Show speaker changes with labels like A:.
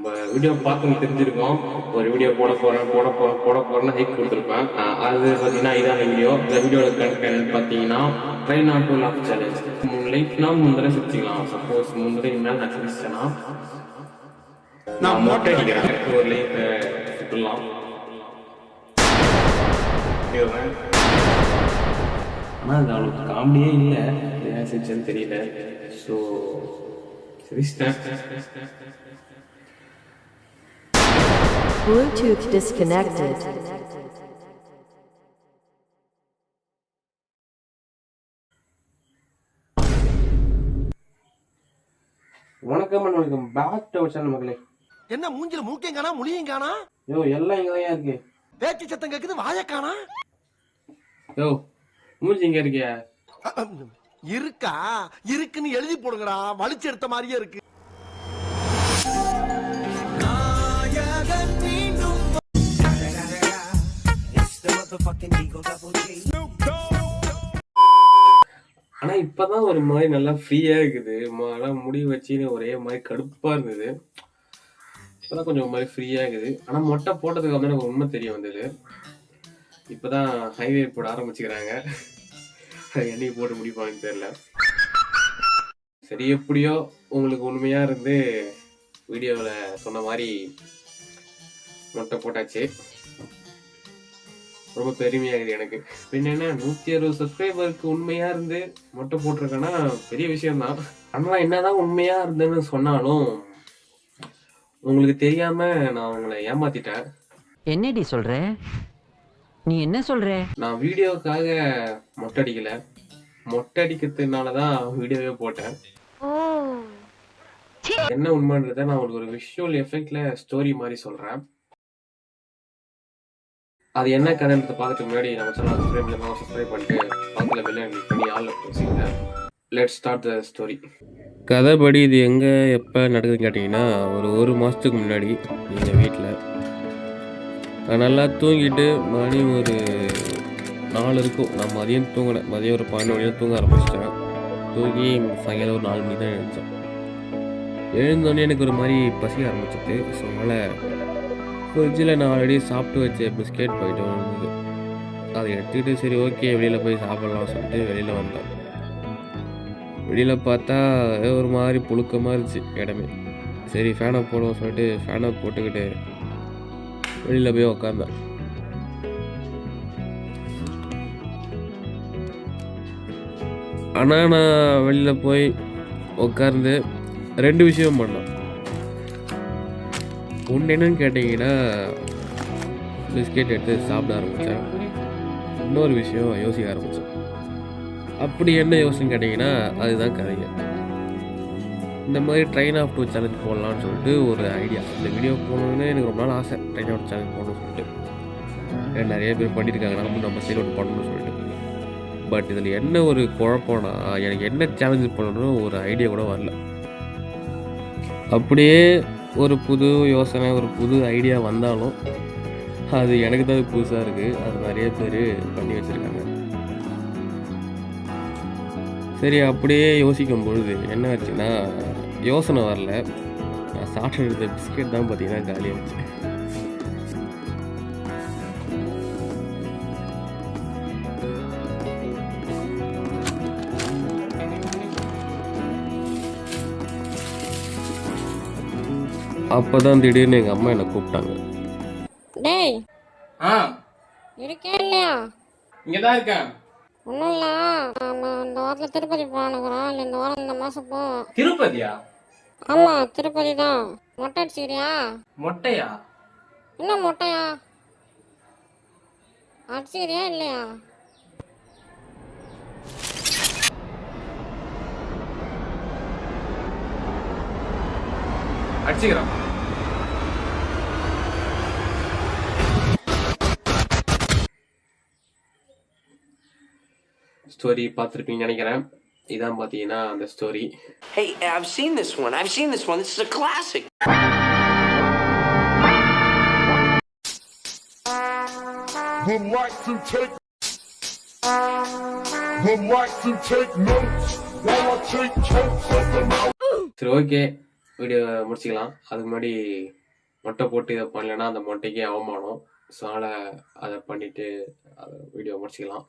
A: நம்ம வீடியோ பார்த்து தெரிஞ்சிருக்கோம். ஒரு வீடியோ போட போறேன்னு ஹைக் கொடுத்துருப்பேன். அது பார்த்தீங்கன்னா இதான வீடியோ. இந்த வீடியோட கண்டென்ட் பார்த்தீங்கன்னா try not to laugh challenge. 3 லைஃப்னா 3 தடவை சிரிச்சிக்கலாம். சப்போஸ் 3 தடவை மேலே நான் சிரிச்சேன்னா நான் மொட்டை அடிக்கிறேன். ஒரு லைஃப் சுற்றலாம். ஆனால் அது அவளுக்கு காமெடியே இல்லை. ஏன் சிரிச்சேன்னு தெரியல. ஸோ சிரிச்சிட்டேன்.
B: Bluetooth disconnected.
A: வணக்கம் பேக் டு அவர் சேனல் மக்களே.
C: என்ன மூஞ்சில மூக்கையும் காணா முடியும் காணா?
A: யோ எல்லாம் இங்க தான் இருக்கு.
C: பேச்சு சத்தம் கேக்குது வாய காணா?
A: யோ மூஞ்சி இங்க இருக்கியா?
C: இருக்கா இருக்குன்னு எழுதி போடுங்கடா. வலிச்சு எடுத்த மாதிரியே இருக்கு.
A: ஆனா இப்பதான் ஒரு மாதிரி நல்லா ஃப்ரீயா இருக்குது. முடி வச்சு ஒரே மாதிரி கடுப்பா இருந்தது. இப்பதான் கொஞ்சம் ஒரு மாதிரி ஃப்ரீயா இருக்குது. ஆனா மொட்டை போட்டதுக்கு வந்து எனக்கு உண்மை தெரிய வந்தது. இப்பதான் ஹைவே போட ஆரம்பிச்சுக்கிறாங்க. என்னைக்கு போட்டு முடிப்பாங்கன்னு தெரியல. சரி, எப்படியோ உங்களுக்கு உண்மையா இருந்து வீடியோல சொன்ன மாதிரி மொட்டை போட்டாச்சு. ரொம்ப பெருமையாகுது எனக்கு. பின்ன 160 சப்ஸ்கிரைபருக்கு உண்மையா இருந்து மொட்டை போட்டிருக்கேன்னா பெரிய விஷயம்தான். ஆனா என்னதான் உண்மையா இருந்தேன்னு சொன்னாலும் உங்களுக்கு தெரியாம நான் உங்களை ஏமாத்திட்டேன்.
D: என்னடி சொல்ற? நீ என்ன சொல்ற?
A: நான் வீடியோக்காக மொட்டை அடிக்கல. மொட்டை அடிக்கிறதுனாலதான் வீடியோவே போட்டேன். என்ன உண்மைன்றத நான் உங்களுக்கு ஒரு விஷுவல் எஃபெக்ட்ல ஸ்டோரி மாதிரி சொல்றேன். அது என்ன கதைன்றதை பார்க்கறதுக்கு முன்னாடி நம்ம சேனல் சப்ஸ்கிரைப் பண்ணிட்டு பக்கத்தில் பெல் கிளிக் பண்ணி ஆல்ல பேசிங்க. Let's start the story. கதைப்படி இது எங்கே எப்போ நடக்குதுன்னு கேட்டிங்கன்னா, ஒரு மாதத்துக்கு முன்னாடி எங்கள் வீட்டில் நான் நல்லா தூங்கிட்டு மணி ஒரு 4 இருக்கும். நான் மதியம் தூங்கினேன். மதியம் ஒரு 12 மணி தூங்க ஆரம்பிச்சிட்டேன். தூங்கி சாயங்காலம் ஒரு 4 மணி தான் எழுந்தேன். எழுந்தோடனே எனக்கு ஒரு மாதிரி பசிக்க ஆரம்பிச்சிட்டு. ஸோ அதனால் ஃப்ரிட்ஜில் நான் ஆல்ரெடி சாப்பிட்டு வச்ச பிஸ்கெட் போயிட்டு இருந்தது. அதை எடுத்துக்கிட்டு சரி ஓகே வெளியில் போய் சாப்பிட்லாம் சொல்லிட்டு வெளியில் வந்தேன். வெளியில் பார்த்தா ஒரு மாதிரி புழுக்கமாக இருந்துச்சு இடமே. சரி ஃபேனை போடுவோம் சொல்லிட்டு ஃபேனை போட்டுக்கிட்டு வெளியில் போய் உக்காந்தேன். ஆனால் நான் வெளியில் போய் உட்கார்ந்து 2 விஷயம் பண்ணேன். ஒன்று என்னன்னு கேட்டிங்கன்னா, பிஸ்கெட் எடுத்து சாப்பிட ஆரம்பித்தேன். இன்னொரு விஷயம் யோசிக்க ஆரம்பித்தேன். அப்படி என்ன யோசிச்சுன்னு கேட்டிங்கன்னா, அதுதான் கதைங்க. இந்த மாதிரி ட்ரெயின் ஆஃப் டூ சேலஞ்ச் போடலான்னு சொல்லிட்டு ஒரு ஐடியா. இந்த வீடியோ போடணுன்னு எனக்கு ரொம்ப நாள் ஆசை. ட்ரெயின் ஆஃப் சேலஞ்ச் போடணும்னு சொல்லிட்டு நிறைய பேர் பண்ணியிருக்காங்க. நம்ம சைடு ஒன்று பண்ணணும்னு சொல்லிட்டு. பட் இதில் என்ன ஒரு குழப்பம்னா, எனக்கு என்ன சேலஞ்சு பண்ணணும்னு ஒரு ஐடியா கூட வரல. அப்படியே ஒரு புது யோசனை, ஒரு புது ஐடியா வந்தாலும் அது எனக்கு தான் புதுசாக இருக்குது. அது நிறைய பேர் பண்ணி வச்சுருக்காங்க. சரி, அப்படியே யோசிக்கும் பொழுது என்ன ஆச்சுன்னா, யோசனை வரல. நான் சாப்பிட்டு எடுத்த பிஸ்கெட் தான் பார்த்தீங்கன்னா காலியாகிடுச்சு. அப்பதான் திடீர்னு எங்க அம்மா என்ன கூப்பிட்டாங்க.
E: டேய், இருக்கே இல்லையா?
A: இங்கதான் இருக்கேன்.
E: ஒன்றும் இல்லை, நம்ம இந்த வாரத்தில் திருப்பதி போகணுங்கிறோம். இல்லை இந்த வாரம் இந்த மாதம் போவோம்.
A: திருப்பதியா?
E: ஆமாம், திருப்பதி தான். மொட்டை அடிச்சுக்கிறியா?
A: மொட்டையா?
E: என்ன மொட்டையா? அடிச்சுக்கிறியா இல்லையா?
A: அடிச்சுக்கிறேன். ஸ்டோரி பார்த்துருப்பீங்கன்னு நினைக்கிறேன். இதான் பார்த்தீங்கன்னா அந்த story.
F: Hey, I've seen this one. This is a classic.
G: Would like to take notes while I take totes of them out.
A: சரி ஓகே, வீடியோ முடிச்சுக்கலாம். அதுக்கு முன்னாடி மொட்டை போட்டு இதை பண்ணலைன்னா அந்த மொட்டைக்கே அவமானம். ஸோ அதனால் அதை பண்ணிவிட்டு வீடியோ முடிச்சுக்கலாம்.